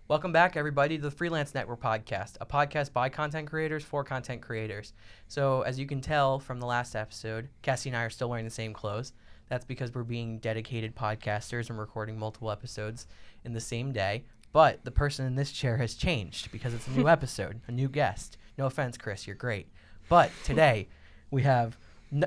Welcome back, everybody, to the Freelance Network Podcast, a podcast by content creators for content creators. So, as you can tell from the last episode, Cassie and I are still wearing the same clothes. That's because we're being dedicated podcasters and recording multiple episodes in the same day. But the person in this chair has changed because it's a new episode, a new guest. No offense, Chris, you're great. But today, we have,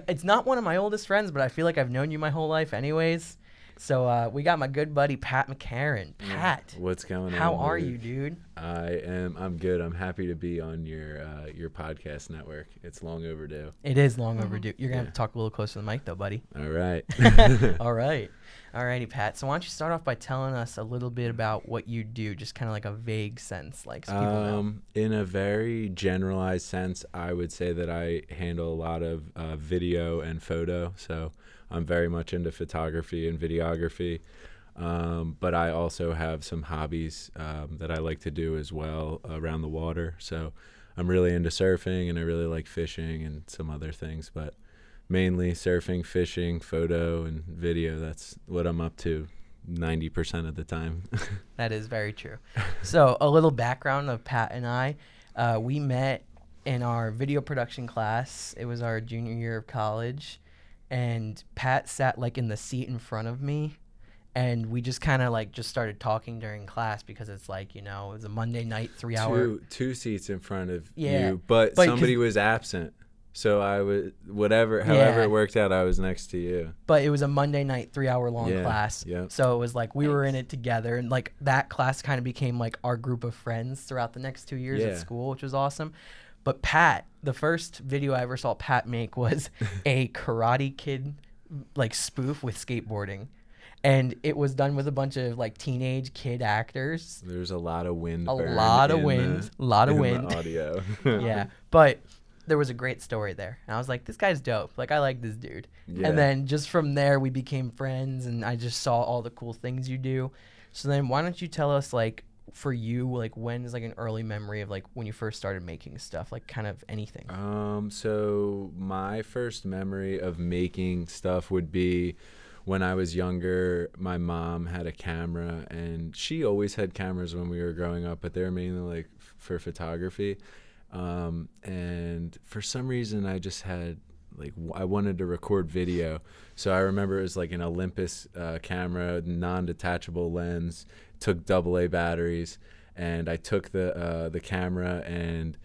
it's not one of my oldest friends, but I feel like I've known you my whole life anyways. So we got my good buddy Pat McCarron. Pat, what's going on? How are you, dude? I'm good. I'm happy to be on your podcast network. It's long overdue. It is long overdue. You're gonna have to talk a little closer to the mic, though, buddy. All right. All right. Alrighty, Pat. So why don't you start off by telling us a little bit about what you do, just kind of like a vague sense, like so people know. In a very generalized sense, I would say that I handle a lot of video and photo. So I'm very much into photography and videography. But I also have some hobbies that I like to do as well around the water. So I'm really into surfing, and I really like fishing and some other things. But mainly surfing, fishing, photo, and video. That's what I'm up to 90% of the time. That is very true. So a little background of Pat and I. We met in our video production class. It was our junior year of college. And Pat sat like in the seat in front of me. And we just kind of like just started talking during class because it's like, you know, it was a Monday night, 3 hour. Two seats in front of Yeah. you, but somebody was absent. So I was, however it worked out, I was next to you. But it was a Monday night, 3 hour long class. Yep. So it was like we were in it together. And like that class kind of became like our group of friends throughout the next 2 years at school, which was awesome. But Pat, the first video I ever saw Pat make was a Karate Kid like spoof with skateboarding. And it was done with a bunch of like teenage kid actors. There's a lot of wind. A lot of wind. The audio. Yeah. But there was a great story there. And I was like, this guy's dope. Like, I like this dude. Yeah. And then just from there, we became friends. And I just saw all the cool things you do. So then why don't you tell us, like, for you, like, when is, like, an early memory of, like, when you first started making stuff? Like, kind of anything. So my first memory of making stuff would be when I was younger. My mom had a camera. And she always had cameras when we were growing up. But they were mainly, like, for photography. And for some reason I just had like I wanted to record video, so I remember it was like an Olympus camera, non-detachable lens, took AA batteries, and I took the camera and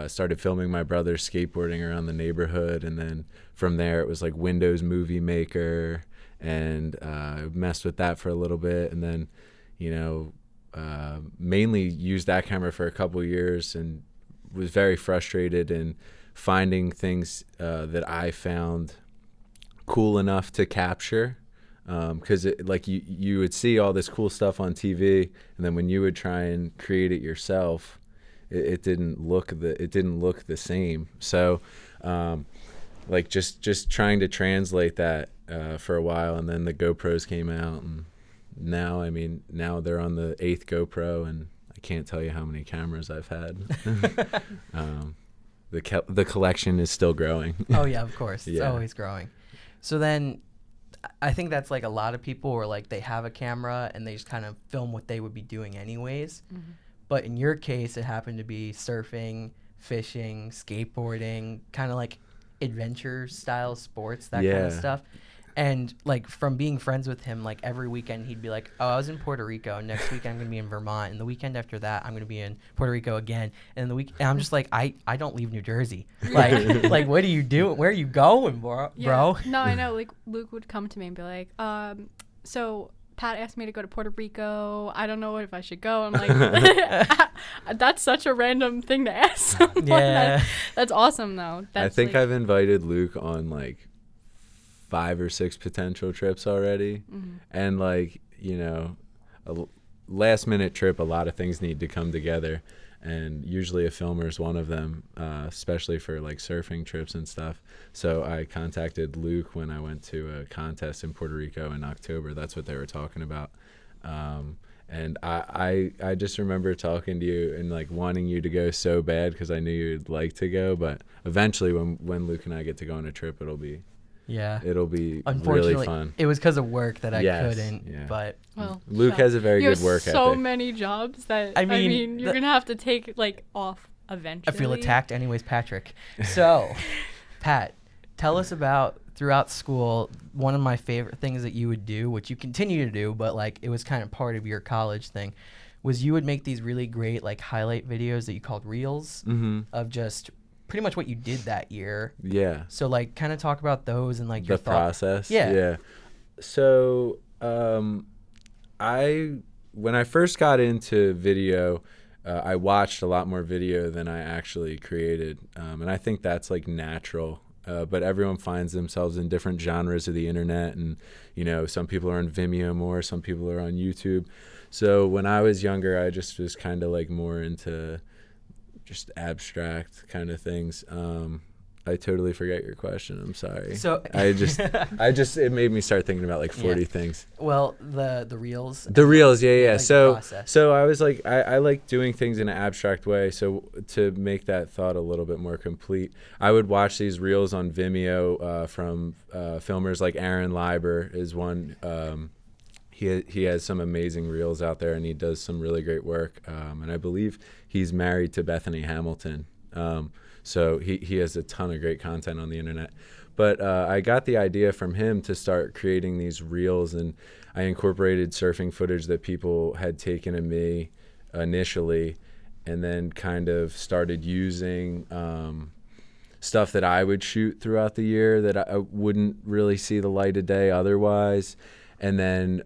started filming my brother skateboarding around the neighborhood. And then from there it was like Windows Movie Maker, and messed with that for a little bit, and then mainly used that camera for a couple years and was very frustrated in finding things that I found cool enough to capture, because like you would see all this cool stuff on TV, and then when you would try and create it yourself, it didn't look the same. So like just trying to translate that for a while, and then the GoPros came out, and now they're on the 8th GoPro, and I can't tell you how many cameras I've had. The collection is still growing. Oh yeah, of course. It's always growing. So then I think that's like a lot of people where like they have a camera and they just kind of film what they would be doing anyways. Mm-hmm. But in your case, it happened to be surfing, fishing, skateboarding, kind of like adventure style sports, that kind of stuff. And like from being friends with him, like every weekend he'd be like, oh, I was in Puerto Rico. Next weekend I'm going to be in Vermont. And the weekend after that, I'm going to be in Puerto Rico again. And and I'm just like, I don't leave New Jersey. Like what do you do? Where are you going, bro? No, I know. Like Luke would come to me and be like, so Pat asked me to go to Puerto Rico. I don't know if I should go. I'm like, that's such a random thing to ask someone. Yeah. That's awesome though. I think I've invited Luke on like 5 or 6 potential trips already. Mm-hmm. And like, a last minute trip, a lot of things need to come together, and usually a filmer is one of them, especially for like surfing trips and stuff. So I contacted Luke when I went to a contest in Puerto Rico in October. That's what they were talking about. And I just remember talking to you and like wanting you to go so bad because I knew you'd like to go, but eventually when Luke and I get to go on a trip, it'll be Yeah. It'll be Unfortunately, really fun. it was because of work that I Yes, couldn't. yeah. But Well, Luke has a very you good have work so ethic. many jobs that I I mean, mean, you're gonna have to take like off eventually. I feel attacked anyways, Patrick. So, Pat, tell us about throughout school, one of my favorite things that you would do, which you continue to do, but like it was kind of part of your college thing, was you would make these really great like highlight videos that you called reels of just pretty much what you did that year. Yeah. So like kind of talk about those and like your The process. Yeah. Yeah. So when I first got into video, I watched a lot more video than I actually created. And I think that's like natural. But everyone finds themselves in different genres of the internet. And, you know, some people are on Vimeo more, some people are on YouTube. So when I was younger, I just was kind of like more into just abstract kind of things. I totally forget your question. I'm sorry. So I just it made me start thinking about like 40 things. Well, the reels. The reels, yeah. Like So I was like, I like doing things in an abstract way. So to make that thought a little bit more complete, I would watch these reels on Vimeo from filmers like Aaron Leiber is one. He has some amazing reels out there, and he does some really great work. And I believe he's married to Bethany Hamilton. So he has a ton of great content on the internet. But I got the idea from him to start creating these reels, and I incorporated surfing footage that people had taken of me initially, and then kind of started using stuff that I would shoot throughout the year that I wouldn't really see the light of day otherwise. And then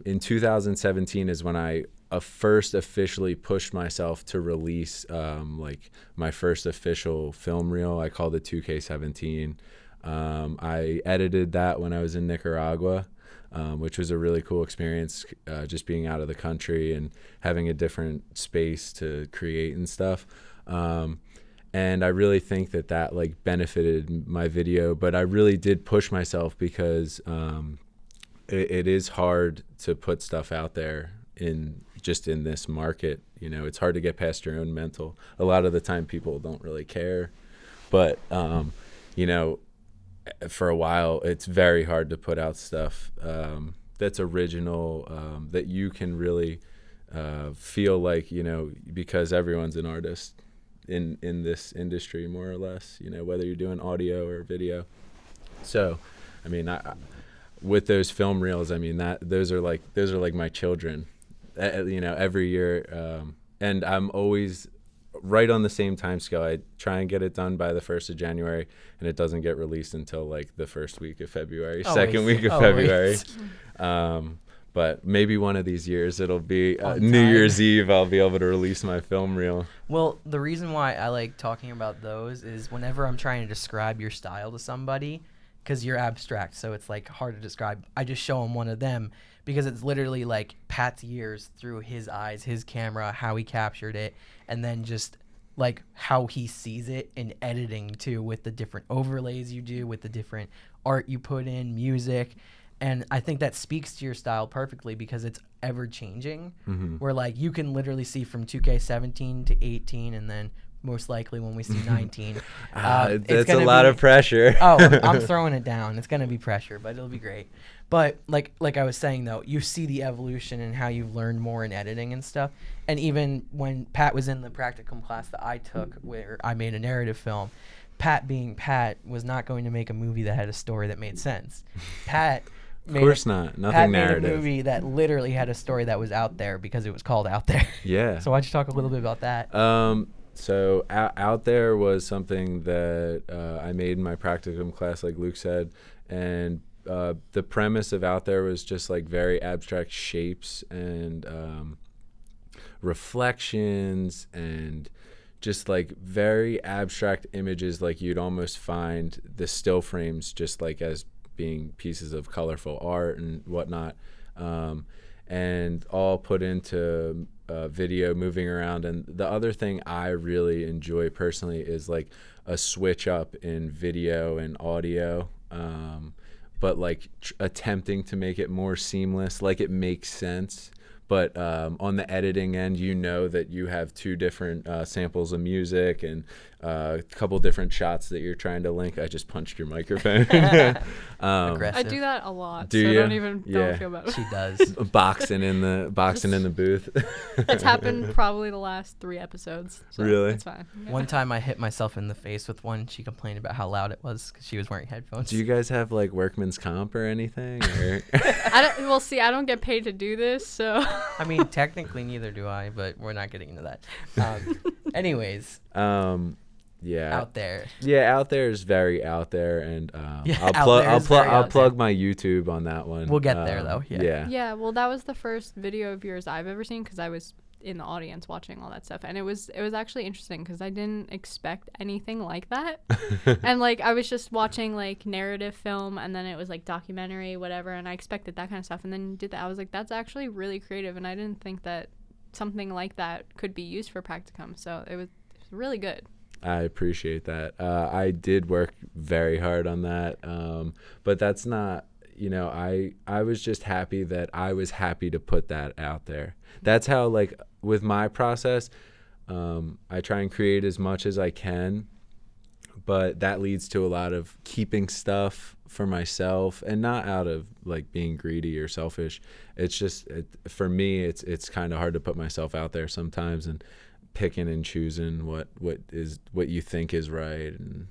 in 2017 is when I first officially pushed myself to release like my first official film reel. I called it 2K17. I edited that when I was in Nicaragua, which was a really cool experience, just being out of the country and having a different space to create and stuff. And I really think that like benefited my video, but I really did push myself because it is hard to put stuff out there in this market. You know, it's hard to get past your own mental. A lot of the time people don't really care, but you know, for a while it's very hard to put out stuff that's original, that you can really feel like, you know, because everyone's an artist in this industry more or less, you know, whether you're doing audio or video. So I mean, I with those film reels, I mean, those are like my children, you know, every year. And I'm always right on the same time scale. I try and get it done by the 1st of January, and it doesn't get released until like the first week of February, second week of February. But maybe one of these years it'll be New Year's Eve, I'll be able to release my film reel. Well, the reason why I like talking about those is whenever I'm trying to describe your style to somebody, because you're abstract, so it's like hard to describe, I just show them one of them because it's literally like Pat's years through his eyes, his camera, how he captured it, and then just like how he sees it in editing too, with the different overlays you do, with the different art you put in, music. And I think that speaks to your style perfectly because it's ever changing, where like you can literally see from 2K17 to 18, and then most likely when we see 19. That's a lot of pressure. I'm throwing it down. It's going to be pressure, but it'll be great. But like I was saying, though, you see the evolution and how you've learned more in editing and stuff. And even when Pat was in the practicum class that I took where I made a narrative film, Pat being Pat was not going to make a movie that had a story that made sense. Pat Of course not. Nothing Pat narrative. made a movie that literally had a story that was out there because it was called Out There. Yeah. So why don't you talk a little bit about that? So Out There was something that I made in my practicum class, like Luke said, and the premise of Out There was just like very abstract shapes and reflections and just like very abstract images, like you'd almost find the still frames just like as being pieces of colorful art and whatnot, and all put into video, moving around. And the other thing I really enjoy personally is like a switch up in video and audio, but like attempting to make it more seamless, like it makes sense. But on the editing end, you know that you have two different samples of music, and a couple different shots that you're trying to link. I just punched your microphone. I do that a lot. Do so you? Don't feel bad. She does. boxing in the booth. It's happened probably the last 3 episodes. So Really? It's fine. Yeah. One time I hit myself in the face with one. She complained about how loud it was because she was wearing headphones. Do you guys have like workman's comp or anything? Or? I don't get paid to do this, so. I mean, technically neither do I, but we're not getting into that. Anyways. Yeah. Out there. Yeah, out there is very out there, and Yeah, I'll plug my YouTube on that one. We'll get there though. Yeah. Yeah, well, that was the first video of yours I've ever seen because I was in the audience watching all that stuff, and it was actually interesting because I didn't expect anything like that. And like I was just watching like narrative film, and then it was like documentary, whatever, and I expected that kind of stuff, and then you did that. I was like, that's actually really creative, and I didn't think that something like that could be used for practicum. So it was really good. I appreciate that. I did work very hard on that, but that's not, I was just happy that I was happy to put that out there. That's how, like, with my process, I try and create as much as I can, but that leads to a lot of keeping stuff for myself, and not out of, like, being greedy or selfish. It's just, for me, it's kind of hard to put myself out there sometimes, and picking and choosing what you think is right, and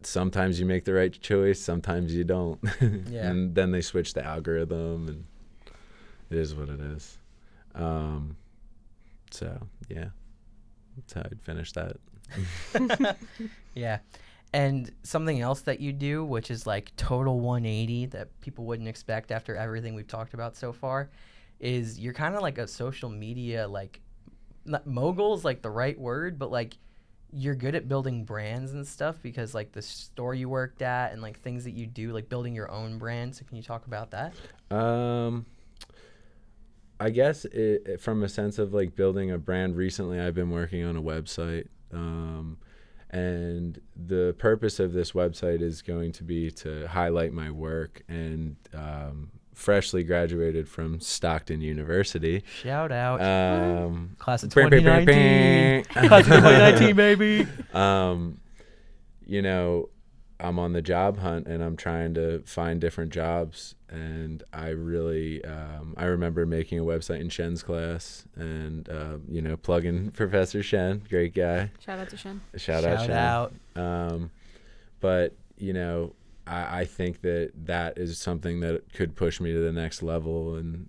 sometimes you make the right choice, sometimes you don't. Yeah. And then they switch the algorithm, and it is what it is. So yeah, that's how I'd finish that. Yeah. And something else that you do, which is like total 180 that people wouldn't expect after everything we've talked about so far, is you're kind of like a social media, like, mogul is like the right word, but like you're good at building brands and stuff because like the store you worked at and like things that you do, like building your own brand. So can you talk about that? I guess from a sense of like building a brand, recently I've been working on a website, and the purpose of this website is going to be to highlight my work, and freshly graduated from Stockton University. Shout out. Class of 2019. Class of 2019, baby. I'm on the job hunt, and I'm trying to find different jobs. And I really, I remember making a website in Shen's class, and, plugging Professor Shen, great guy. Shout out to Shen. Shout out. But, I think that is something that could push me to the next level, and,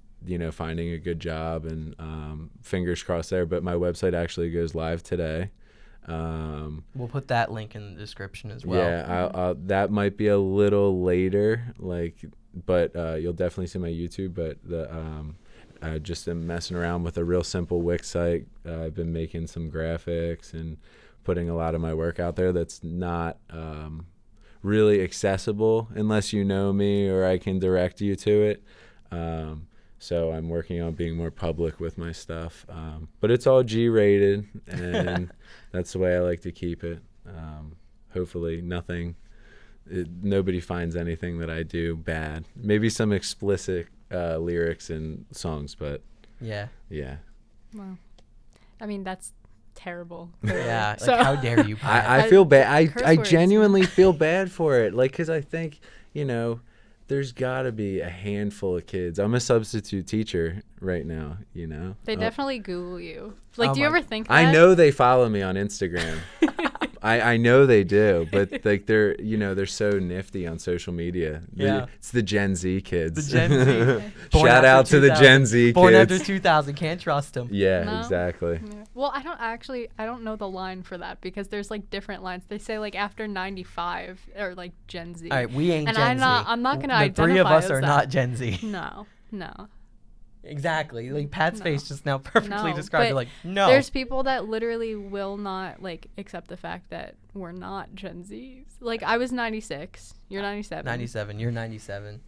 finding a good job, and fingers crossed there. But my website actually goes live today. We'll put that link in the description as well. Yeah, that might be a little later, but you'll definitely see my YouTube. But I just am messing around with a real simple Wix site. I've been making some graphics and putting a lot of my work out there that's not really accessible unless you know me or I can direct you to it. So I'm working on being more public with my stuff. But it's all G-rated, and that's the way I like to keep it. Hopefully nobody finds anything that I do bad. Maybe some explicit lyrics and songs, but Yeah. Wow. I mean, that's terrible. Yeah. So- Like, how dare you? Pat? I feel bad. Curse I words. genuinely feel bad for it. Like, because I think, there's got to be a handful of kids. I'm a substitute teacher right now, They definitely Google you. Like, Oh do you my- ever think that? I know they follow me on Instagram. I know they do, but like they're so nifty on social media. Yeah. It's the Gen Z kids. The Gen Z. Born Shout after out to the 2000. Gen Z Born kids. after 2000. Can't trust them. Yeah, No. exactly. Yeah. Well, I don't know the line for that because there's like different lines. They say like after 95 or like Gen Z. All right, we ain't And Gen Z. I'm not gonna The three of identify us as are that. not Gen Z. No. Exactly. Like Pat's No. face just now perfectly No, described it. but Like, no. There's people that literally will not like accept the fact that we're not Gen Zs. Like I was 96. You're 97. 97. You're 97.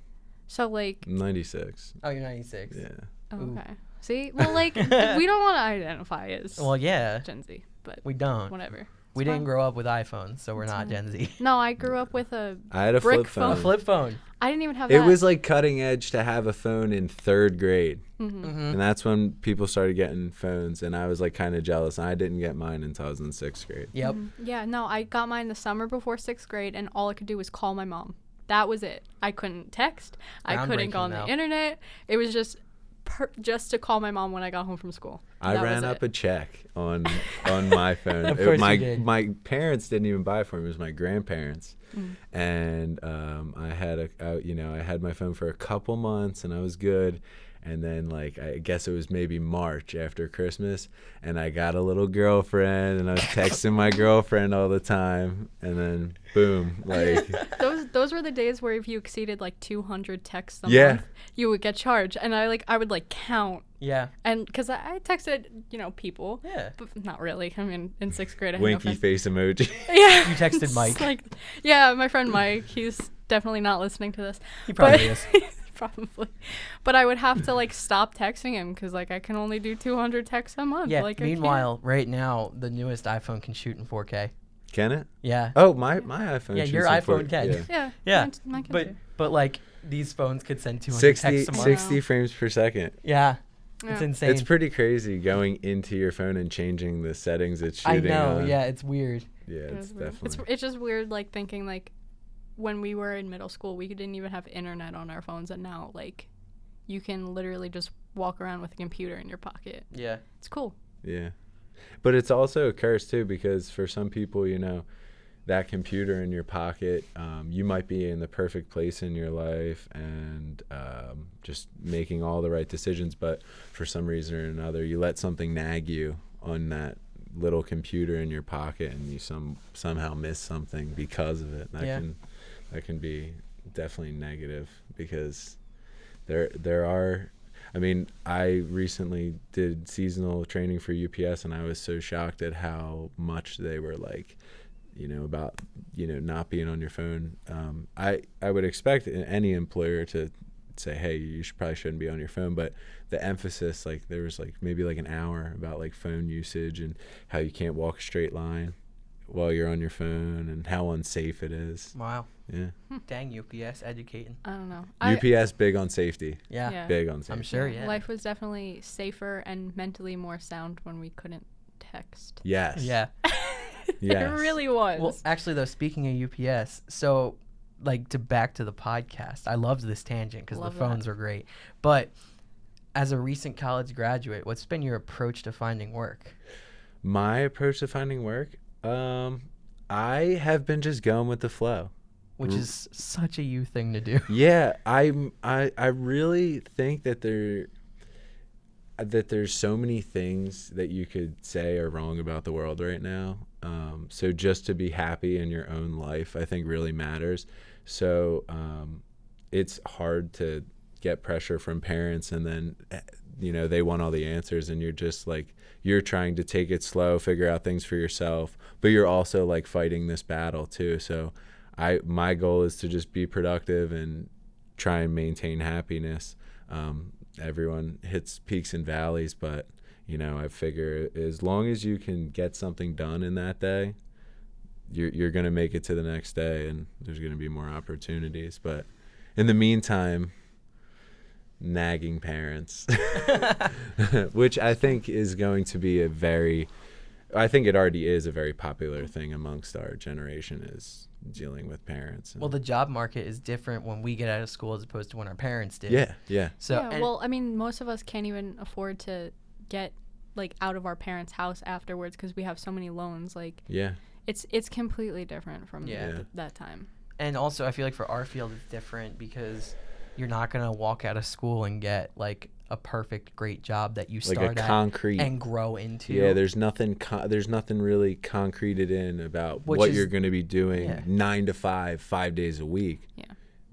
So like 96. Oh, you're 96. Yeah. Ooh. okay. See? Well, like we don't want to identify as Well, yeah. Gen Z, but We don't. whatever. We didn't grow up with iPhones, so we're not Gen Z. No, I grew up with a I had a brick flip phone. A flip phone. I didn't even have It that. was like cutting edge to have a phone in 3rd grade. Mm-hmm. And that's when people started getting phones, and I was like kind of jealous. I didn't get mine until I was in 6th grade. Yep. Yeah, no, I got mine the summer before 6th grade, and all I could do was call my mom. That was it. I couldn't text. I couldn't go on the internet. It was just to call my mom when I got home from school. I ran up a check on my phone. Of course you did. My parents didn't even buy it for me. It was my grandparents. And I had my phone for a couple months, and I was good. And then, like, I guess it was maybe March after Christmas, and I got a little girlfriend, and I was texting my girlfriend all the time, and then boom, like. Those were the days where if you exceeded like 200 texts a month, you would get charged, and I would count. Yeah. And because I texted people. Yeah. But not really. I mean, in 6th grade, I had Winky no face emoji. Yeah. You texted Mike. My friend Mike. He's definitely not listening to this. He probably is. Probably. But I would have to stop texting him because I can only do 200 texts a month. Yeah. Meanwhile, right now, the newest iPhone can shoot in 4K. Can it? Yeah. Oh, my iPhone. Yeah, shoots your in iPhone 4K. can. Yeah. Yeah. Mine can too. But these phones could send 200 texts a month. 60 frames per second. Yeah. It's insane. It's pretty crazy going into your phone and changing the settings it's shooting I know. on. Yeah, it's weird. Yeah, it's definitely. It's just weird, thinking when we were in middle school, we didn't even have internet on our phones, and now you can literally just walk around with a computer in your pocket. Yeah. It's cool. Yeah. But it's also a curse too, because for some people, that computer in your pocket, you might be in the perfect place in your life and just making all the right decisions, but for some reason or another, you let something nag you on that little computer in your pocket, and you somehow miss something because of it. That can be definitely negative, because there are. I mean, I recently did seasonal training for UPS, and I was so shocked at how much they were about not being on your phone. I would expect any employer to say, hey, you probably shouldn't be on your phone, but the emphasis, there was maybe an hour about phone usage and how you can't walk a straight line while you're on your phone and how unsafe it is. Wow. Yeah. Dang, UPS educating. I don't know. UPS big on safety. Yeah. Big on safety. I'm sure. Yeah. Life was definitely safer and mentally more sound when we couldn't text. Yes. Yeah. Yes. It really was. Well, actually, though, speaking of UPS, so back to the podcast, I loved this tangent because the phones were great. But as a recent college graduate, what's been your approach to finding work? My approach to finding work, I have been just going with the flow, which is such a you thing to do. Yeah, I really think that there's so many things that you could say are wrong about the world right now. So just to be happy in your own life, I think really matters. So it's hard to get pressure from parents, and then they want all the answers, and you're just you're trying to take it slow, figure out things for yourself, but you're also fighting this battle too. So my goal is to just be productive and try and maintain happipiness. Everyone hits peaks and valleys, but I figure as long as you can get something done in that day, you're going to make it to the next day, and there's going to be more opportunities. But in the meantime, nagging parents, which I think is going to be I think it already is a very popular thing amongst our generation, is dealing with parents. Well, the job market is different when we get out of school as opposed to when our parents did. Yeah. So, well, I mean, most of us can't even afford to get out of our parents' house afterwards because we have so many loans. It's completely different from that time. And also, I feel for our field, it's different because you're not gonna walk out of school and get a perfect, great job that you start concrete at and grow into. Yeah, there's nothing really concreted in about what you're going to be doing 9 to 5, 5 days a week. Yeah,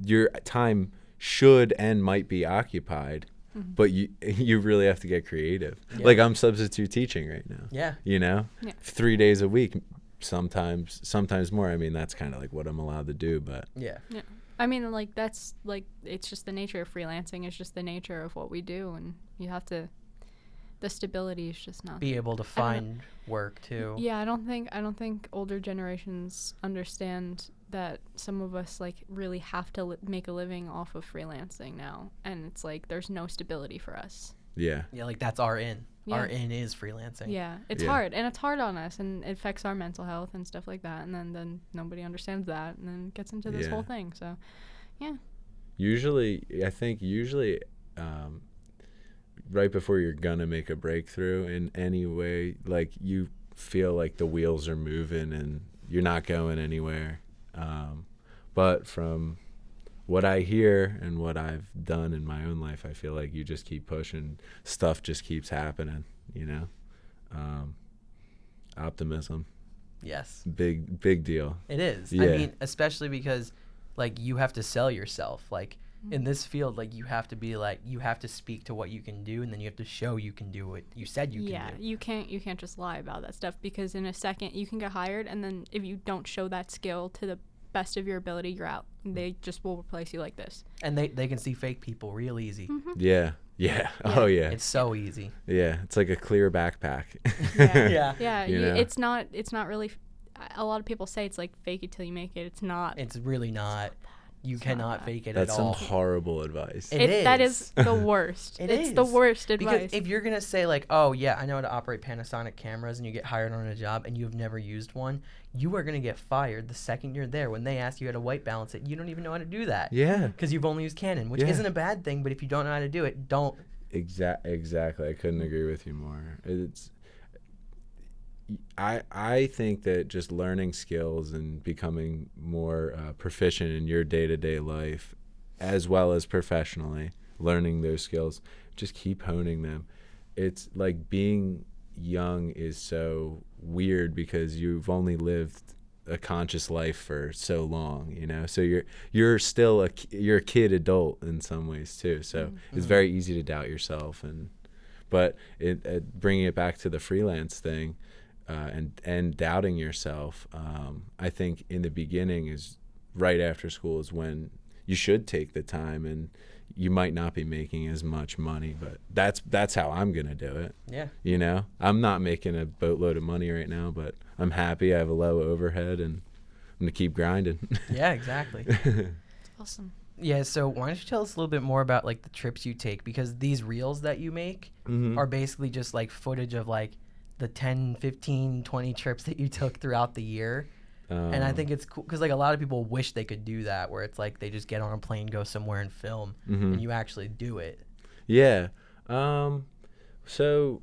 your time should and might be occupied, but you really have to get creative. Yeah. I'm substitute teaching right now. Yeah. 3 days a week, sometimes more. I mean, that's kind of what I'm allowed to do, but yeah. I mean, that's it's just the nature of freelancing. It's just the nature of what we do, and you have to the stability is just not. Be able to find work too. Yeah, I don't think older generations understand that some of us like really have to make a living off of freelancing now, and it's like there's no stability for us. Yeah. Yeah, like that's our in. Yeah. Our in is freelancing. Yeah, it's hard, and it's hard on us, and it affects our mental health and stuff like that, and then nobody understands that, and then it gets into this whole thing. So, yeah. I think usually, right before you're gonna make a breakthrough in any way, like you feel like the wheels are moving and you're not going anywhere. But from what I hear and what I've done in my own life, I feel like you just keep pushing. Stuff just keeps happening, you know? Optimism. Yes. Big deal. It is. Yeah. I mean, especially because, like, you have to sell yourself. Like, in this field, like, you have to be, like, you have to speak to what you can do, and then you have to show you can do what you said you can do. Yeah, you can't just lie about that stuff, because in a second you can get hired, and then if you don't show that skill to the best of your ability, you're out. They just will replace you like this. And they can see fake people real easy. Mm-hmm. Yeah. Oh, yeah. It's so easy. Yeah. It's like a clear backpack. Yeah. You know? It's not really. A lot of people say it's like fake it till you make it. It's not. It's really not. You cannot fake it That's at all. some horrible advice. It is. That is the worst. It's the worst advice. Because if you're going to say, like, oh, yeah, I know how to operate Panasonic cameras, and you get hired on a job and you've never used one, you are going to get fired the second you're there. When they ask you how to white balance it, you don't even know how to do that. Yeah. Because you've only used Canon, which isn't a bad thing, but if you don't know how to do it, don't. Exactly. I couldn't agree with you more. I think that just learning skills and becoming more proficient in your day-to-day life, as well as professionally, learning those skills, just keep honing them. It's like being young is so weird because you've only lived a conscious life for so long, you know, so you're still you're a kid adult in some ways too, so it's very easy to doubt yourself. But bringing it back to the freelance thing, and doubting yourself, I think in the beginning is right after school is when you should take the time, and you might not be making as much money, but that's how I'm gonna do it. Yeah. You know, I'm not making a boatload of money right now, but I'm happy. I have a low overhead, and I'm gonna keep grinding. Yeah, exactly. Awesome. Yeah, so why don't you tell us a little bit more about, like, the trips you take, because these reels that you make are basically just, like, footage of, like, the 10, 15, 20 trips that you took throughout the year. And I think it's cool because, like, a lot of people wish they could do that, where it's like they just get on a plane, go somewhere and film, and you actually do it. Yeah. So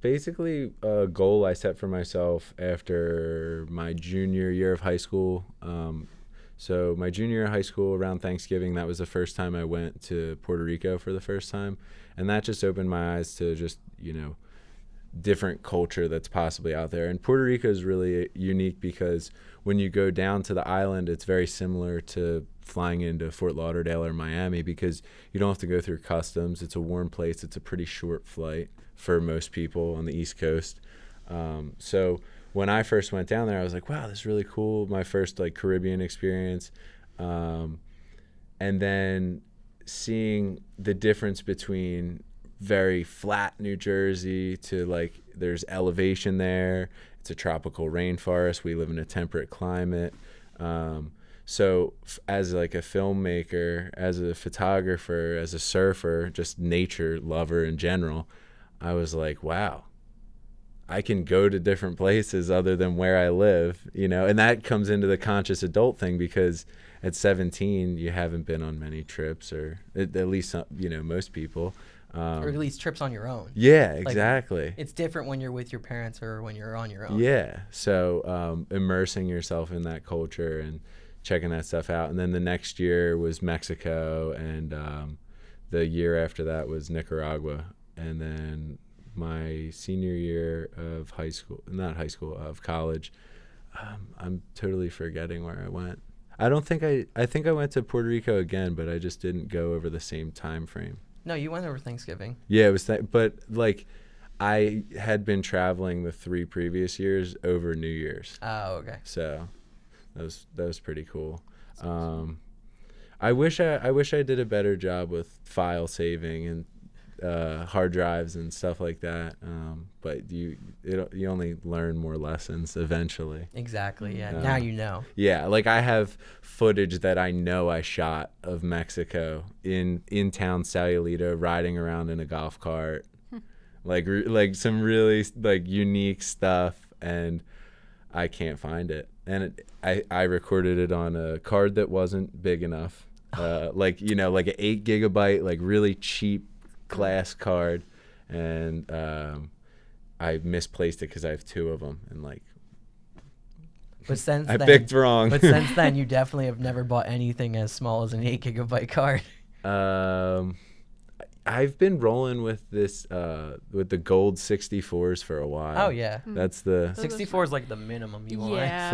basically a goal I set for myself after my junior year of high school. So my junior year of high school, around Thanksgiving, that was the first time I went to Puerto Rico for the first time. And that just opened my eyes to just, you know, different culture that's possibly out there. And Puerto Rico is really unique because when you go down to the island, it's very similar to flying into Fort Lauderdale or Miami because you don't have to go through customs. It's a warm place. It's a pretty short flight for most people on the East Coast. So when I first went down there, I was like, wow, this is really cool. My first, like, Caribbean experience. And then seeing the difference between very flat New Jersey to, like, there's elevation there. It's a tropical rainforest. We live in a temperate climate. So as, like, a filmmaker, as a photographer, as a surfer, just nature lover in general, I was like, wow, I can go to different places other than where I live, you know. And that comes into the conscious adult thing because at 17 you haven't been on many trips, or at least, you know, most people. Or at least trips on your own. Yeah, exactly. Like, it's different when you're with your parents or when you're on your own. Yeah. So immersing yourself in that culture and checking that stuff out. And then the next year was Mexico, and the year after that was Nicaragua. And then my senior year of of college, I'm totally forgetting where I went. I think I went to Puerto Rico again, but I just didn't go over the same time frame. No, you went over Thanksgiving. Yeah, it was but, like, I had been traveling the 3 previous years over New Year's. Oh, okay. So that was pretty cool. I wish I did a better job with file saving and hard drives and stuff like that. But you only learn more lessons eventually. Exactly. Yeah. Now you know. Yeah, like I have footage that I know I shot of Mexico in town Sayulita, riding around in a golf cart, like some really like unique stuff, and I can't find it. And I recorded it on a card that wasn't big enough. Like, you know, like an 8 gigabyte, like really cheap glass card. And I misplaced it because I have 2 of them. And like, but since I picked wrong. But since then, you definitely have never bought anything as small as an 8 gigabyte card. I've been rolling with this with the gold 64s for a while. Oh yeah, that's the 64 is like the minimum you want.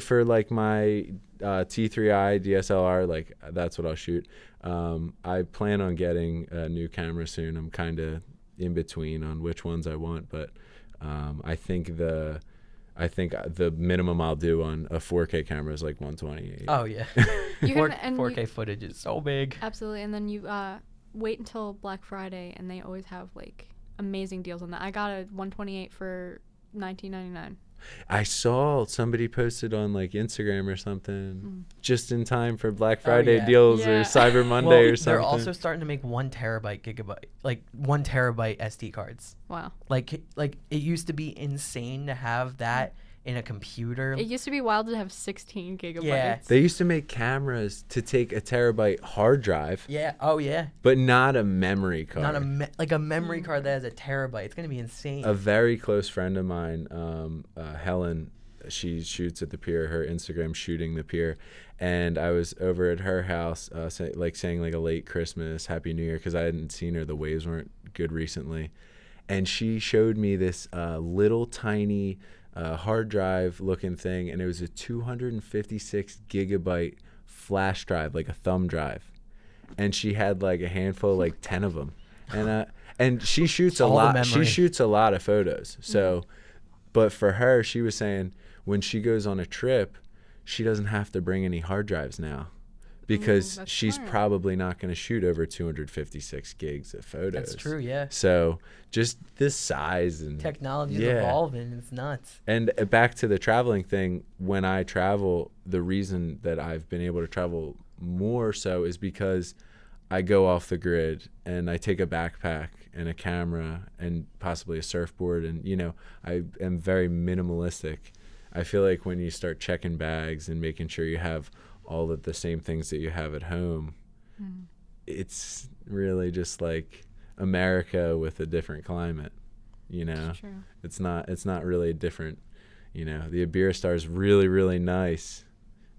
For like my T3i DSLR, like that's what I'll shoot. I plan on getting a new camera soon. I'm kind of in between on which ones I want, but I think the minimum I'll do on a 4K camera is like 128. Oh yeah, 4K footage is so big. Absolutely, and then you wait until Black Friday, and they always have like amazing deals on that. I got a 128 for $19.99. I saw somebody posted on like Instagram or something just in time for Black Friday deals or Cyber Monday or something. They're also starting to make 1 terabyte SD cards. Wow. Like it used to be insane to have that in a computer. It used to be wild to have 16 gigabytes. Yeah. They used to make cameras to take a terabyte hard drive. Yeah. Oh yeah. But not a memory card. Not a memory card that has a terabyte. It's gonna be insane. A very close friend of mine, Helen, she shoots at the pier. Her Instagram shooting the pier, and I was over at her house, saying like a late Christmas, Happy New Year, because I hadn't seen her. The waves weren't good recently, and she showed me this little tiny hard drive looking thing, and it was a 256 gigabyte flash drive, like a thumb drive, and she had like a handful, like 10 of them, and she shoots a lot. She shoots a lot of photos. So, but for her, she was saying when she goes on a trip, she doesn't have to bring any hard drives now, because she's probably not going to shoot over 256 gigs of photos. That's true, yeah. So just this size and technology's evolving. It's nuts. And back to the traveling thing, when I travel, the reason that I've been able to travel more so is because I go off the grid and I take a backpack and a camera and possibly a surfboard, and you know, I am very minimalistic. I feel like when you start checking bags and making sure you have all of the same things that you have at home, it's really just like America with a different climate, you know. It's not really different, you know. The Iberostar is really, really nice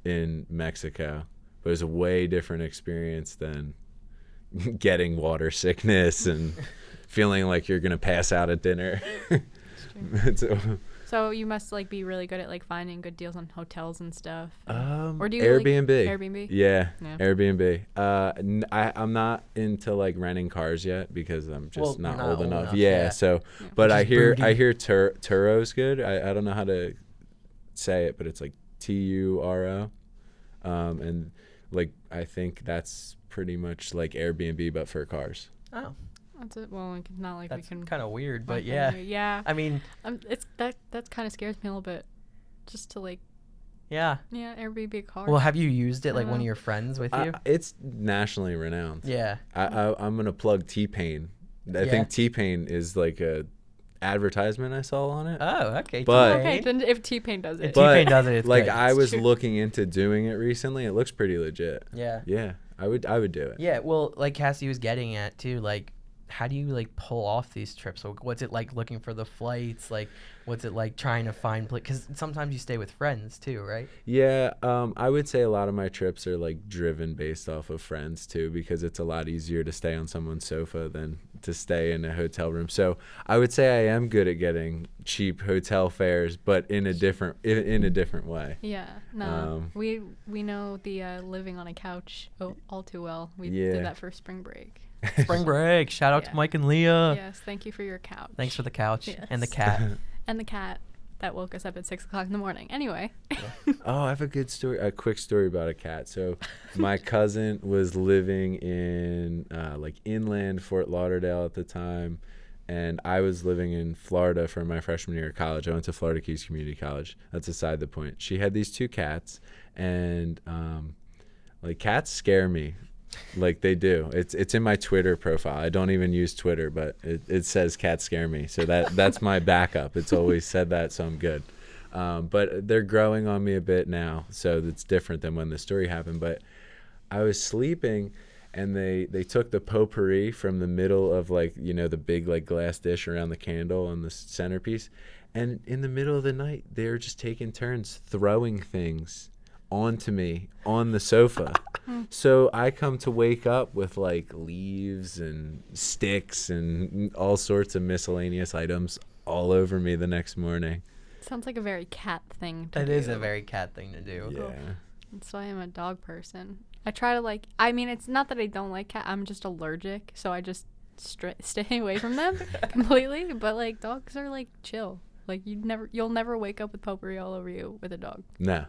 in Mexico, but it's a way different experience than getting water sickness and feeling like you're gonna pass out at dinner. So you must like be really good at like finding good deals on hotels and stuff. Or do you Airbnb? Airbnb? Yeah. Airbnb. I'm not into like renting cars yet because I'm just not old enough. Yeah. So, but I hear Turo's good. I don't know how to say it, but it's like Turo, and like I think that's pretty much like Airbnb but for cars. Oh. That's it. Well, it's not like that's we can. Kind of weird, but yeah. Yeah. I mean, it's that kind of scares me a little bit, just to like. Yeah. Yeah, Airbnb car. Well, have you used it like one of your friends with you? It's nationally renowned. Yeah. I'm gonna plug T-Pain. I think T-Pain is like a advertisement I saw on it. Oh, okay. But okay, then if T-Pain does it, T-Pain does it. It's like great. I was looking into doing it recently. It looks pretty legit. Yeah. Yeah, I would do it. Yeah. Well, like Cassie was getting at too, like. How do you like pull off these trips? So what's it like looking for the flights? Like, what's it like trying to find because sometimes you stay with friends too, right? Yeah, I would say a lot of my trips are like driven based off of friends too, because it's a lot easier to stay on someone's sofa than to stay in a hotel room. So I would say I am good at getting cheap hotel fares, but in a different way. Yeah, no, we know the living on a couch all too well. We did that for spring break. Spring break. Shout out to Mike and Leah. Yes, thank you for your couch. Thanks for the couch and the cat. And the cat. that woke us up at 6 o'clock in the morning. Anyway. Oh, I have a quick story about a cat. So my cousin was living in like inland Fort Lauderdale at the time, and I was living in Florida for my freshman year of college. I went to Florida Keys Community College. That's aside the point. She had these 2 cats, and like cats scare me. Like they do. It's in my Twitter profile. I don't even use Twitter, but it says cats scare me. So that's my backup. It's always said that, so I'm good. But they're growing on me a bit now, so it's different than when the story happened. But I was sleeping, and they took the potpourri from the middle of like, you know, the big like glass dish around the candle on the centerpiece, and in the middle of the night they were just taking turns throwing things onto me on the sofa. So I come to wake up with like leaves and sticks and all sorts of miscellaneous items all over me the next morning. Sounds like a very cat thing to do. That is a very cat thing to do. Yeah. That's why I'm a dog person. I try to like, I mean, it's not that I don't like cat. I'm just allergic, so I just stay away from them completely. But like dogs are like chill. Like you'll never wake up with potpourri all over you with a dog. No,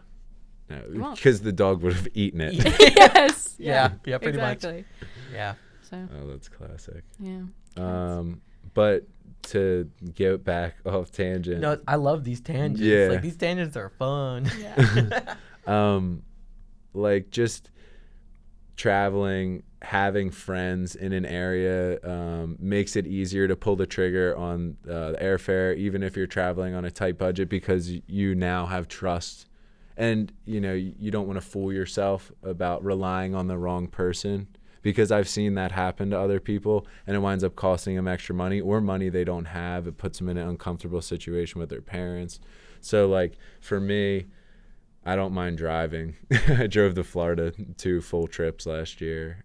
because the dog would have eaten it. Yes. Yeah, pretty exactly. much. Yeah. So. Oh, that's classic. Yeah. But to get back off tangent. No, I love these tangents. Yeah. Like these tangents are fun. Yeah. Like just traveling, having friends in an area makes it easier to pull the trigger on the airfare, even if you're traveling on a tight budget, because you now have trust. And, you know, you don't want to fool yourself about relying on the wrong person, because I've seen that happen to other people, and it winds up costing them extra money or money they don't have. It puts them in an uncomfortable situation with their parents. So, like, for me, I don't mind driving. I drove to Florida 2 full trips last year.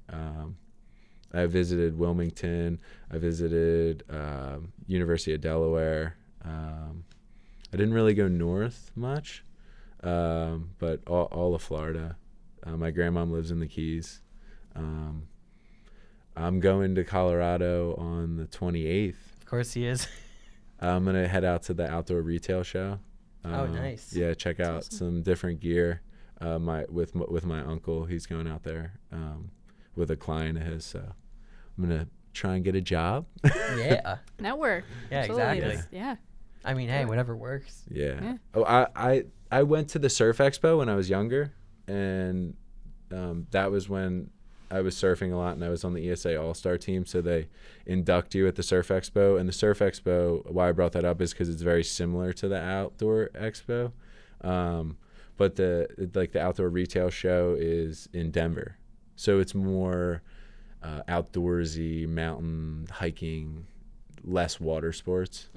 I visited Wilmington. I visited University of Delaware. I didn't really go north much. But all of Florida. My grandmom lives in the Keys. I'm going to Colorado on the 28th. Of course he is. I'm going to head out to the outdoor retail show. Oh, nice. Yeah, check out awesome. some different gear. With my uncle, he's going out there with a client of his. So I'm going to try and get a job. Yeah. Network. Yeah, Absolutely. exactly. Yeah. I mean, hey, whatever works. Yeah. Oh, I went to the Surf Expo when I was younger, and that was when I was surfing a lot, and I was on the ESA All-Star team, so they induct you at the Surf Expo. And the Surf Expo, why I brought that up is because it's very similar to the Outdoor Expo, but the outdoor retail show is in Denver, so it's more outdoorsy, mountain hiking, less water sports.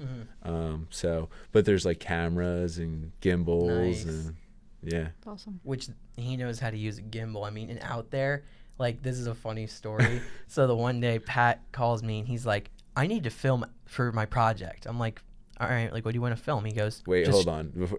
But there's like cameras and gimbals. Nice. And yeah. Awesome. Which he knows how to use a gimbal. I mean, and out there, like, this is a funny story. So the one day Pat calls me and he's like, I need to film for my project. I'm like, all right, like, what do you want to film? He goes, Wait, hold on.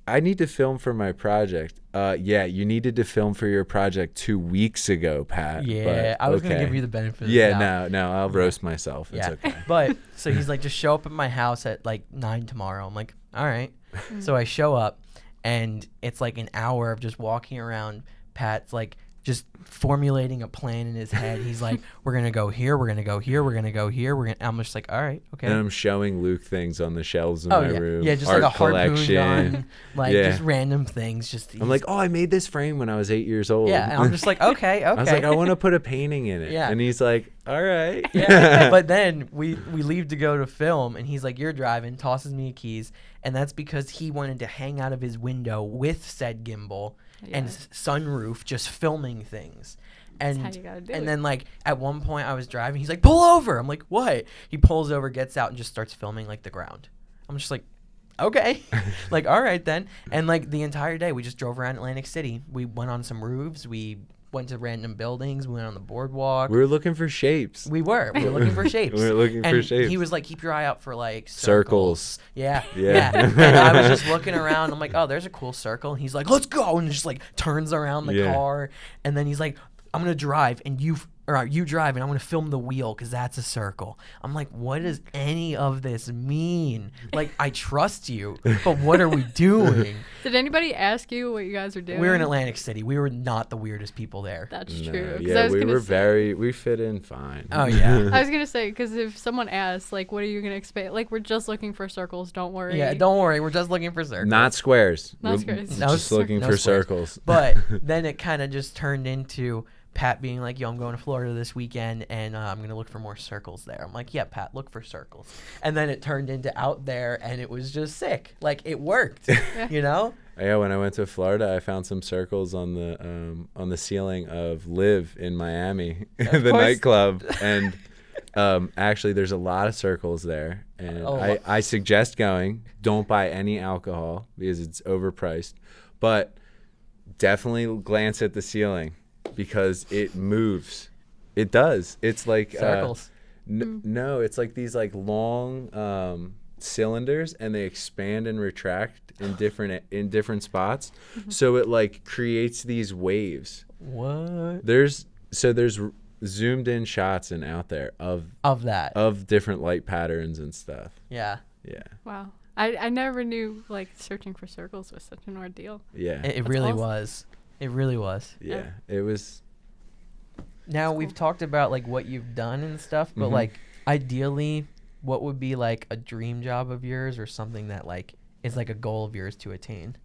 I need to film for my project. Yeah, you needed to film for your project 2 weeks ago, Pat. Yeah, I was going to give you the benefit of the doubt. No, I'll roast myself. It's Yeah. okay. But so he's like, just show up at my house at like 9 tomorrow. I'm like, all right. So I show up, and it's like an hour of just walking around. Pat's like just formulating a plan in his head. He's like, we're going to go here, we're going to go here, we're going to go here. I'm just like, all right, okay. And I'm showing Luke things on the shelves in my room. Yeah, just art like a harpoon collection. gun, like just random things. Just I'm like, oh, I made this frame when I was 8 years old. yeah, and I'm just like, okay. I was like, I want to put a painting in it. Yeah. And he's like, all right. Yeah. But then we leave to go to film, and he's like, you're driving, tosses me keys. And that's because he wanted to hang out of his window with said gimbal and sunroof, just filming things. And That's how you gotta do and it. then like at one point I was driving, he's like, pull over. I'm like, what? He pulls over, gets out, and just starts filming like the ground. I'm just like, okay. Like, all right then. And like the entire day we just drove around Atlantic City. We went on some roofs, we went to random buildings, we went on the boardwalk. We were looking for shapes. We were looking for shapes. We were looking for shapes. He was like, keep your eye out for like Circles. Yeah. Yeah. And I was just looking around. I'm like, oh, there's a cool circle. And he's like, let's go. And just like turns around the car. And then he's like, I'm going to drive and you or you drive and I'm going to film the wheel because that's a circle. I'm like, what does any of this mean? Like, I trust you, but what are we doing? Did anybody ask you what you guys were doing? We were in Atlantic City. We were not the weirdest people there. That's No, true. 'Cause yeah, I was we gonna were say- we fit in fine. Oh, yeah. I was gonna say, because if someone asks, like, what are you gonna expect? Like, we're just looking for circles. Don't worry. Yeah, don't worry. We're just looking for circles. Not squares. Not We're squares. No just looking no for squares. circles. But then it kind of just turned into Pat being like, yo, I'm going to Florida this weekend, and I'm going to look for more circles there. I'm like, yeah, Pat, look for circles. And then it turned into out there, and it was just sick. Like, it worked, you know? Yeah, when I went to Florida, I found some circles on the ceiling of Live in Miami, the course. nightclub, and actually, there's a lot of circles there, and I suggest going. Don't buy any alcohol because it's overpriced, but definitely glance at the ceiling because it moves. It does. It's like Circles. no, it's like these like long cylinders, and they expand and retract in different spots. So it like creates these waves. What? There's zoomed in shots and out there of that. of different light patterns and stuff. Yeah. Yeah. Wow. I never knew, like, searching for circles was such an ordeal. Yeah. It really awesome. was. It really was. Yeah. It was. Now, we've talked about, like, what you've done and stuff, but, like, ideally, what would be, like, a dream job of yours or something that, like, is, like, a goal of yours to attain?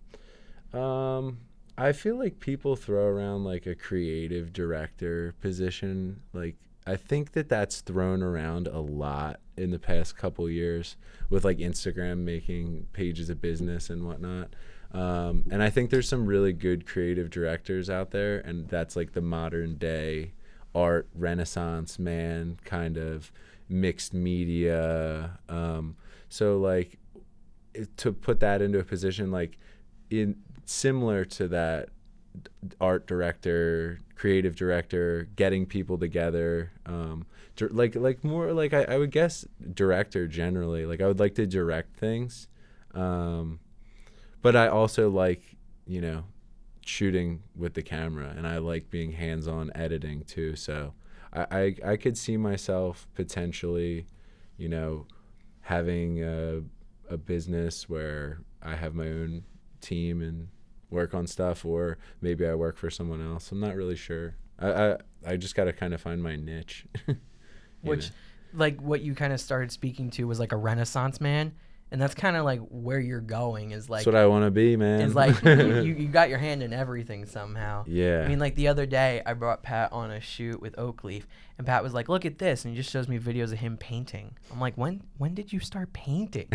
I feel like people throw around like a creative director position. Like, I think that's thrown around a lot in the past couple years with like Instagram making pages of business and whatnot. And I think there's some really good creative directors out there, and that's like the modern day art renaissance man kind of mixed media. So like to put that into a position like in similar to that art director, creative director, getting people together, like more like I would guess director generally. Like I would like to direct things, but I also like, you know, shooting with the camera, and I like being hands-on editing too. So I could see myself potentially, you know, having a business where I have my own team and work on stuff, or maybe I work for someone else. I'm not really sure. I just got to kind of find my niche. Which, like, what you kind of started speaking to was like a Renaissance man, and that's kind of like where you're going is like. That's what I want to be, man. It's like you got your hand in everything somehow. Yeah. I mean, like the other day, I brought Pat on a shoot with Oakleaf, and Pat was like, "Look at this," and he just shows me videos of him painting. I'm like, "When did you start painting?"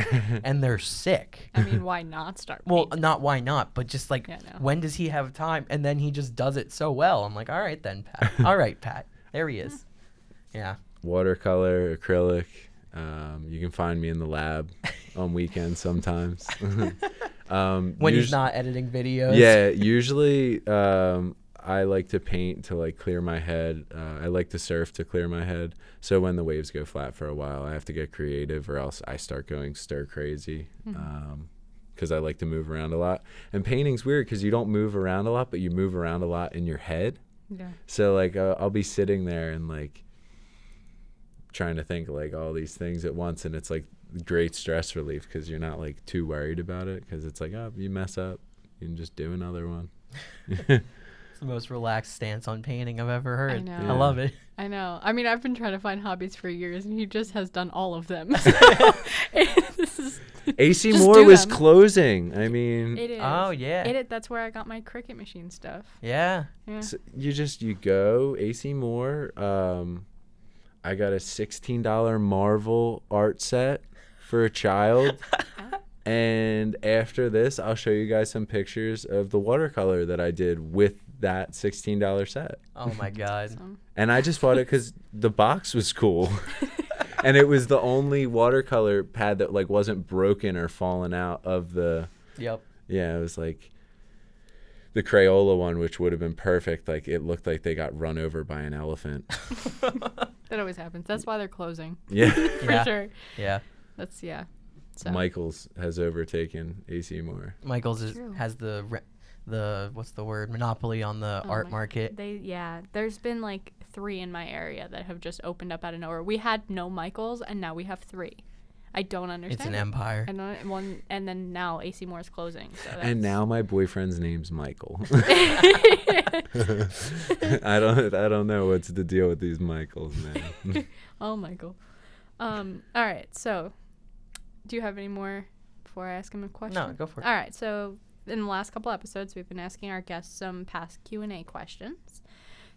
And they're sick. I mean, why not start Well, painting? not why not, but just like, when does he have time? And then he just does it so well. I'm like, all right then, Pat. All right, Pat. There he is. Yeah. Watercolor, acrylic. You can find me in the lab on weekends sometimes. When he's not editing videos. Yeah, usually I like to paint to like clear my head. I like to surf to clear my head. So when the waves go flat for a while, I have to get creative, or else I start going stir crazy. Because I like to move around a lot. And painting's weird because you don't move around a lot, but you move around a lot in your head. Yeah. So like I'll be sitting there and like trying to think like all these things at once, and it's like great stress relief because you're not like too worried about it, because it's like, oh, you mess up, you can just do another one. It's the most relaxed stance on painting I've ever heard. I know. I love it. I know. I mean, I've been trying to find hobbies for years, and he just has done all of them. This is AC just Moore do was them. closing. I mean, It is. Oh, yeah. That's where I got my Cricut machine stuff. Yeah. Yeah. so you go AC Moore. I got a $16 Marvel art set for a child. And after this, I'll show you guys some pictures of the watercolor that I did with that $16 set. Oh my God. Awesome. And I just bought it because the box was cool. And it was the only watercolor pad that like wasn't broken or fallen out of the. Yep. Yeah, it was like the Crayola one, which would have been perfect. Like it looked like they got run over by an elephant. That always happens. That's why they're closing. Yeah. For Yeah. sure. Yeah. That's So. Michaels has overtaken AC Moore. Michael's True. has the what's the word, monopoly on the art market. There's been like 3 in my area that have just opened up out of nowhere. We had no Michaels, and now we have 3. I don't understand. It's an empire. And then now AC Moore is closing. So and now my boyfriend's name's Michael. I don't know what's the deal with these Michaels, man. Oh, Michael. All right. So, do you have any more before I ask him a question? No, go for it. All right. So, in the last couple episodes, we've been asking our guests some past Q&A questions.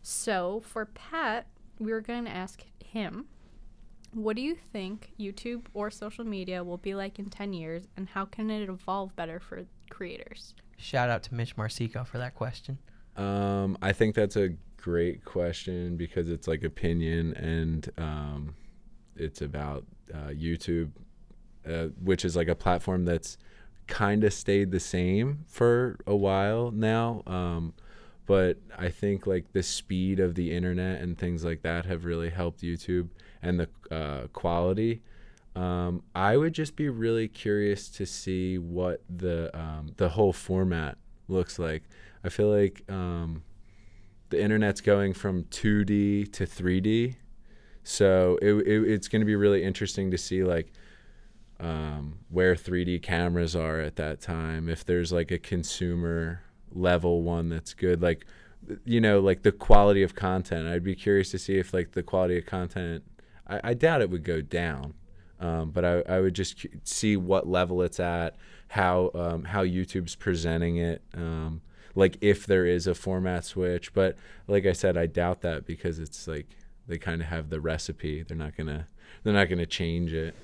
So, for Pat, we were going to ask him, what do you think YouTube or social media will be like in 10 years, and how can it evolve better for creators? Shout out to Mitch Marsico for that question. I think that's a great question because it's like opinion, and it's about YouTube, which is like a platform that's kind of stayed the same for a while now. But I think like the speed of the internet and things like that have really helped YouTube and the quality. I would just be really curious to see what the whole format looks like. I feel like the internet's going from 2D to 3D. So it's going to be really interesting to see like where 3D cameras are at that time. If there's like a consumer level one that's good, like, you know, like the quality of content. I'd be curious to see if like the quality of content, I doubt it would go down, but I would just see what level it's at, how YouTube's presenting it, like if there is a format switch. But like I said, I doubt that because it's like they kind of have the recipe. They're not gonna change it.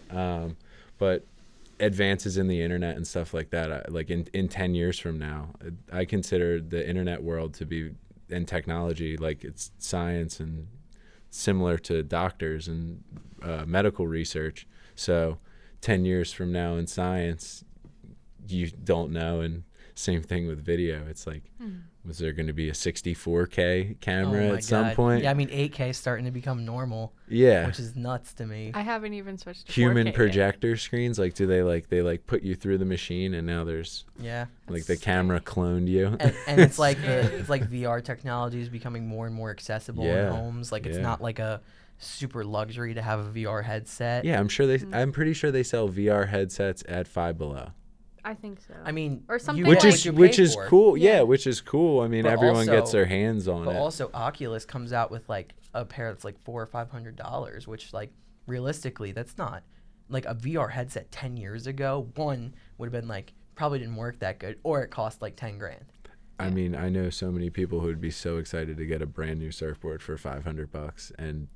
But advances in the internet and stuff like that, like in 10 years from now, I consider the internet world to be, and technology, like it's science and similar to doctors and medical research. So 10 years from now in science, you don't know. And same thing with video. It's like, was there going to be a 64K camera at some point? Yeah, I mean, 8K is starting to become normal. Yeah. Which is nuts to me. I haven't even switched to human 4K projector yet. screens. Like, do they put you through the machine and now there's like the camera cloned you. And it's like it's like VR technology is becoming more and more accessible in homes. Like it's not like a super luxury to have a VR headset. Yeah, I'm pretty sure they sell VR headsets at Five Below. I think so. I mean, or something which is cool. Yeah. Yeah, which is cool. I mean, but everyone also gets their hands on it. But also, Oculus comes out with like a pair that's like $400 or $500, which like realistically, that's not like a VR headset 10 years ago. One would have been like probably didn't work that good, or it cost like 10 grand. I mean, I know so many people who would be so excited to get a brand new surfboard for $500 and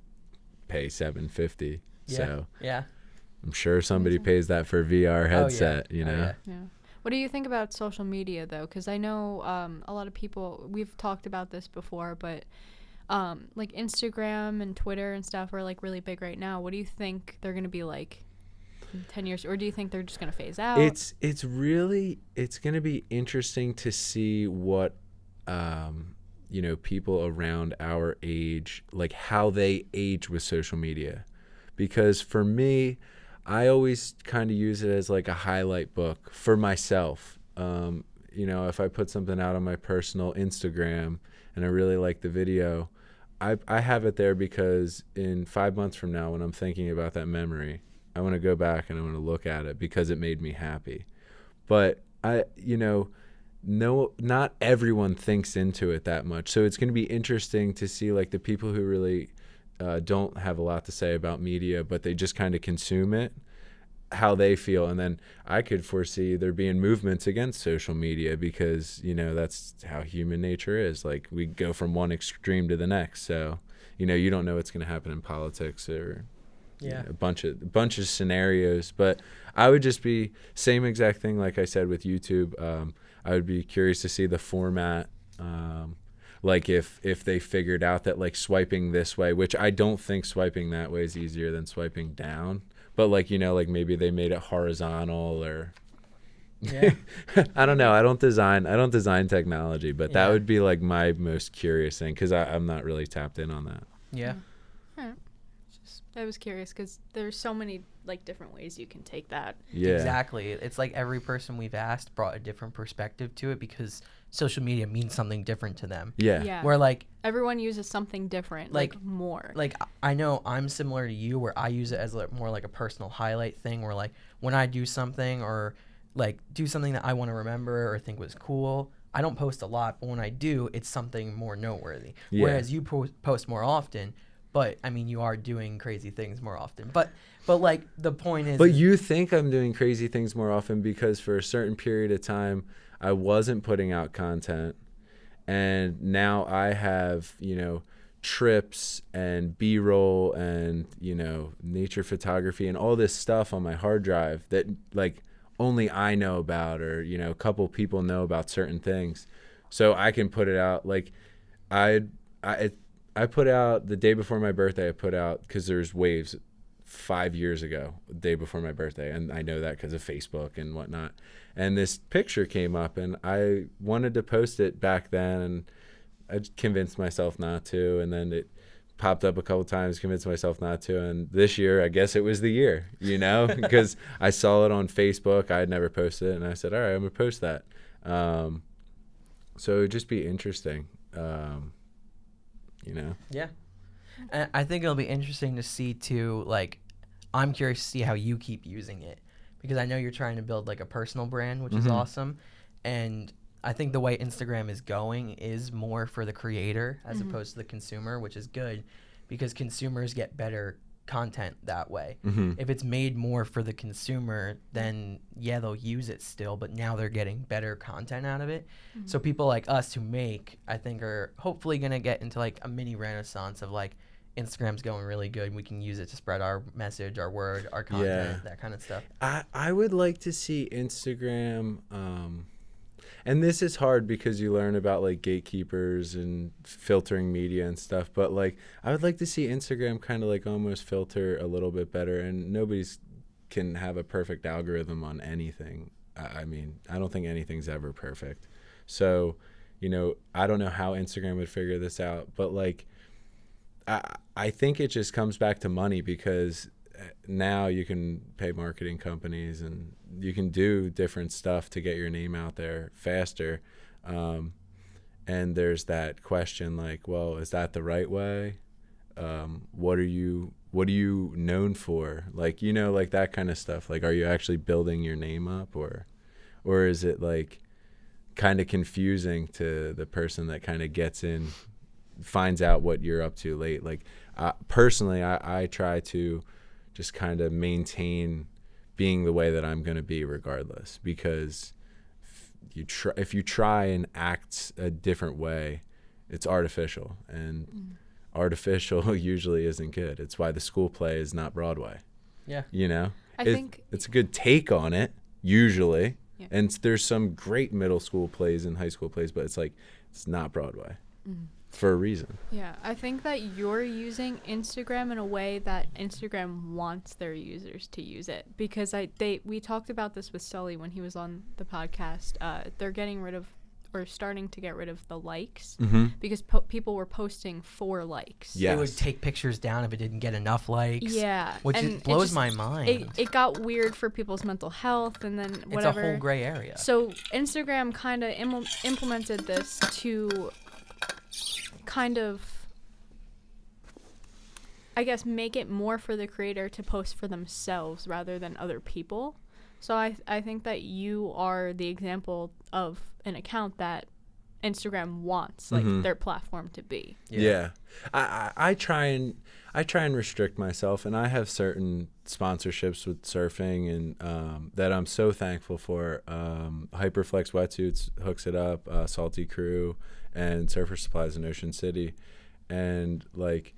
pay $750. Yeah. So yeah. I'm sure somebody pays that for a VR headset, you know? Yeah. What do you think about social media, though? Because I know a lot of people, we've talked about this before, but like Instagram and Twitter and stuff are like really big right now. What do you think they're going to be like in 10 years? Or do you think they're just going to phase out? It's going to be interesting to see what, you know, people around our age, like how they age with social media. Because for me, I always kind of use it as like a highlight book for myself. You know, if I put something out on my personal Instagram and I really like the video, I have it there because in 5 months from now, when I'm thinking about that memory, I want to go back and I want to look at it because it made me happy. But not everyone thinks into it that much. So it's going to be interesting to see like the people who really don't have a lot to say about media, but they just kind of consume it, how they feel. And then I could foresee there being movements against social media because, you know, that's how human nature is. Like we go from one extreme to the next. So, you know, you don't know what's going to happen in politics or you know, a bunch of scenarios. But I would just be same exact thing. Like I said, with YouTube, I would be curious to see the format. Like if they figured out that like swiping this way, which I don't think swiping that way is easier than swiping down, but like, you know, like maybe they made it horizontal or I don't know. I don't design technology, but that would be like my most curious thing because I'm not really tapped in on that. Yeah. All right. I was curious because there's so many like different ways you can take that. Yeah. Exactly. It's like every person we've asked brought a different perspective to it because social media means something different to them. Yeah. Where like everyone uses something different, like more. Like I know I'm similar to you where I use it as more like a personal highlight thing where like when I do something or like do something that I want to remember or think was cool, I don't post a lot, but when I do, it's something more noteworthy. Yeah. Whereas you post more often. But I mean, you are doing crazy things more often. But like the point is. But you think I'm doing crazy things more often because for a certain period of time, I wasn't putting out content, and now I have trips and B-roll and nature photography and all this stuff on my hard drive that like only I know about, or a couple people know about certain things, so I can put it out. Like I put out the day before my birthday. I put out because there's waves 5 years ago, the day before my birthday, and I know that because of Facebook and whatnot. And this picture came up, and I wanted to post it back then, and I convinced myself not to. And then it popped up a couple times, convinced myself not to. And this year, I guess it was the year, because I saw it on Facebook. I had never posted it, and I said, all right, I'm gonna post that. So it would just be interesting. Yeah. And I think it'll be interesting to see too, like I'm curious to see how you keep using it because I know you're trying to build like a personal brand, which is awesome. And I think the way Instagram is going is more for the creator as opposed to the consumer, which is good because consumers get better content that way. If it's made more for the consumer, then yeah, they'll use it still, but now they're getting better content out of it. So people like us who make, I think, are hopefully going to get into like a mini renaissance of like Instagram's going really good. We can use it to spread our message, our word, our content, that kind of stuff. I would like to see Instagram, and this is hard because you learn about like gatekeepers and filtering media and stuff, but like I would like to see Instagram kind of like almost filter a little bit better, and nobody's can have a perfect algorithm on anything. I mean, I don't think anything's ever perfect. So, I don't know how Instagram would figure this out, but like I think it just comes back to money because now you can pay marketing companies and you can do different stuff to get your name out there faster. And there's that question like, well, is that the right way? What are you known for? Like, like that kind of stuff. Like, are you actually building your name up or is it like kind of confusing to the person that kind of gets in, finds out what you're up to late? Like, personally, I try to just kind of maintain being the way that I'm going to be regardless, because if you try and act a different way, it's artificial, and artificial usually isn't good. It's why the school play is not Broadway. Yeah. I think it's a good take on it usually. Yeah. And there's some great middle school plays and high school plays, but it's like, it's not Broadway. For a reason. Yeah, I think that you're using Instagram in a way that Instagram wants their users to use it, because we talked about this with Sully when he was on the podcast. They're getting rid of, or starting to get rid of, the likes because people were posting for likes. They would take pictures down if it didn't get enough likes. Yeah, which blows my mind. It got weird for people's mental health, and then whatever. It's a whole gray area. So Instagram kind of implemented this to kind of, I guess, make it more for the creator to post for themselves rather than other people. So I think that you are the example of an account that Instagram wants like their platform to be. Yeah. I try and restrict myself, and I have certain sponsorships with surfing and that I'm so thankful for. Hyperflex Wetsuits hooks it up, Salty Crew, and Surfer Supplies in Ocean City, and like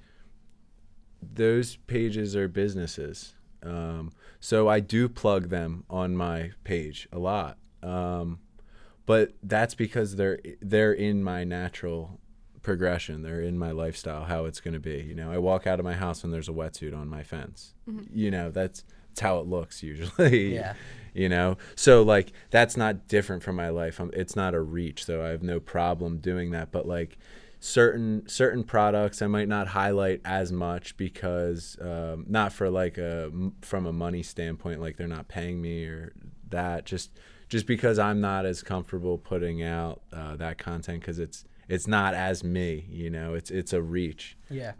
those pages are businesses. So I do plug them on my page a lot. But that's because they're in my natural progression. They're in my lifestyle, how it's going to be. I walk out of my house and there's a wetsuit on my fence. That's how it looks usually. Yeah. So like that's not different from my life. It's not a reach, so I have no problem doing that. But like certain products I might not highlight as much because not for like from a money standpoint, like they're not paying me or that, just because I'm not as comfortable putting out that content because it's not as me, you know, it's a reach. Yeah.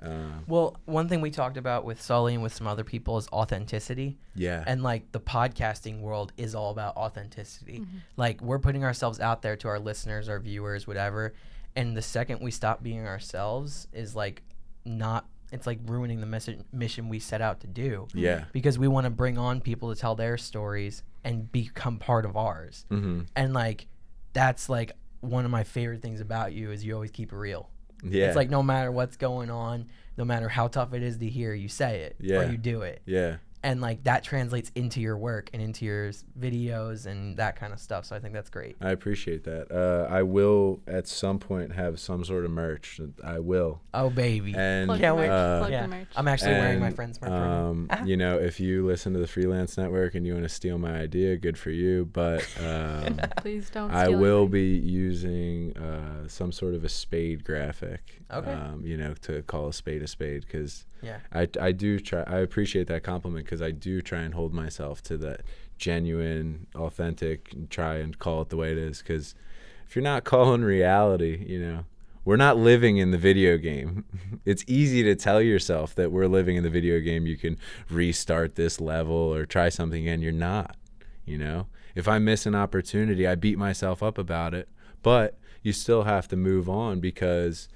Well, one thing we talked about with Sully and with some other people is authenticity. Yeah. And like the podcasting world is all about authenticity. Like we're putting ourselves out there to our listeners, our viewers, whatever. And the second we stop being ourselves is like it's like ruining the mission we set out to do. Yeah. Because we want to bring on people to tell their stories and become part of ours. And like that's like one of my favorite things about you is you always keep it real. Yeah. It's like no matter what's going on, no matter how tough it is to hear, you say it or you do it. Yeah. And like that translates into your work and into your videos and that kind of stuff. So I think that's great. I appreciate that. I will at some point have some sort of merch. I will. Oh baby. And can't wait. Plug the merch. I'm actually wearing my friend's merch right now. You know, if you listen to the Freelance Network and you want to steal my idea, good for you. But please don't. I will be using some sort of a spade graphic. Okay. You know, to call a spade because Yeah. I do try. I appreciate that compliment because I do try and hold myself to that genuine, authentic, and try and call it the way it is. Because if you're not calling reality, you know, we're not living in the video game. It's easy to tell yourself that we're living in the video game. You can restart this level or try something again. You're not. You know, if I miss an opportunity, I beat myself up about it. But you still have to move on because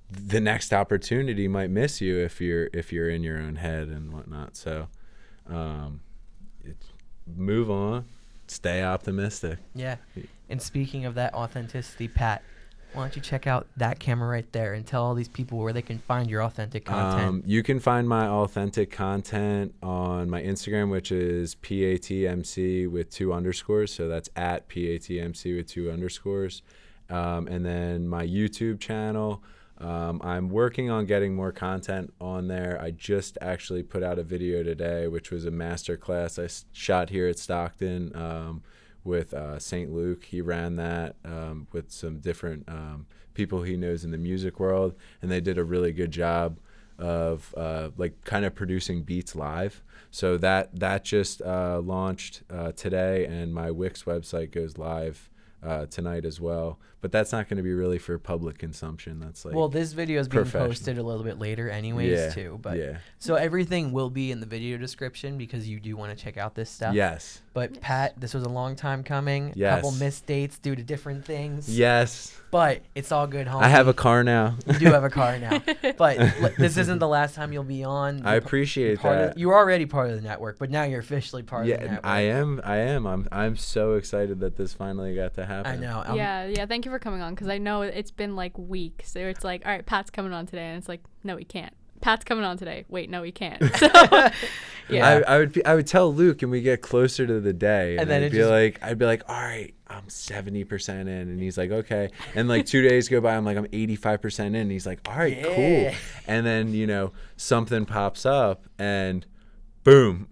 the next opportunity might miss you if you're in your own head and whatnot. So move on, stay optimistic. Yeah. And speaking of that authenticity, Pat, why don't you check out that camera right there and tell all these people where they can find your authentic content. You can find my authentic content on my Instagram, which is PATMC with 2 underscores. So that's at PATMC with 2 underscores. And then my YouTube channel, I'm working on getting more content on there. I just actually put out a video today, which was a master class I shot here at Stockton with St. Luke. He ran that with some different people he knows in the music world, and they did a really good job of like kind of producing beats live. So that just launched today, and my Wix website goes live tonight as well, but that's not going to be really for public consumption. That's like, well, this video is being posted a little bit later anyways too, but so everything will be in the video description because you do want to check out this stuff. Yes. But Pat, this was a long time coming. Yes. A couple missed dates due to different things. Yes. But it's all good, homie. I have a car now. You do have a car now. But this isn't the last time you'll be on. I appreciate that. You're already part of the network, but now you're officially part of the network. I am. I'm so excited that this finally got to happen. I know. Yeah. Thank you for coming on because I know it's been like weeks. So it's like, all right, Pat's coming on today, and it's like, no, he can't. Pat's coming on today. Wait, no, he can't. So, yeah. I would tell Luke, and we get closer to the day, and then I'd be like, all right, I'm 70% in, and he's like, okay. And like 2 days go by, I'm like, I'm 85% in, and he's like, all right, cool. And then something pops up, and boom.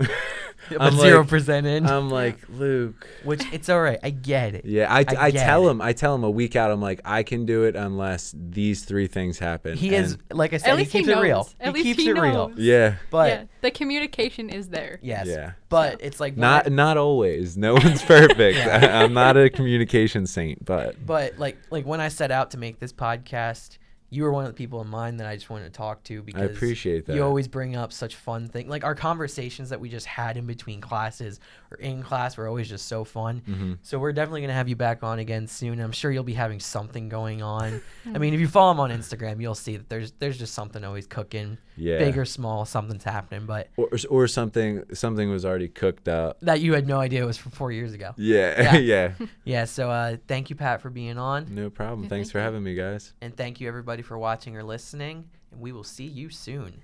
I'm 0% in. I'm like, Luke. Which it's all right. I get it. Yeah, I tell him a week out, I'm like, I can do it unless these 3 things happen. He is, like I said, he keeps it real. He keeps it real. Yeah. But the communication is there. Yes. Yeah. But it's like not always. No one's perfect. I'm not a communication saint, but like when I set out to make this podcast, you were one of the people in mind that I just wanted to talk to because I appreciate that. You always bring up such fun things. Like our conversations that we just had in between classes or in class were always just so fun. Mm-hmm. So we're definitely going to have you back on again soon. I'm sure you'll be having something going on. I mean, if you follow him on Instagram, you'll see that there's just something always cooking. Yeah. Big or small, something's happening. But or something was already cooked up. That you had no idea was from 4 years ago. Yeah. Yeah. Yeah. So thank you, Pat, for being on. No problem. Thanks for having me, guys. And thank you, everybody, for watching or listening. And we will see you soon.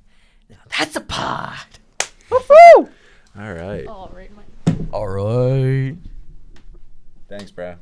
Now, that's a pod. Woo-hoo! All right. All right. All right. Thanks, bro.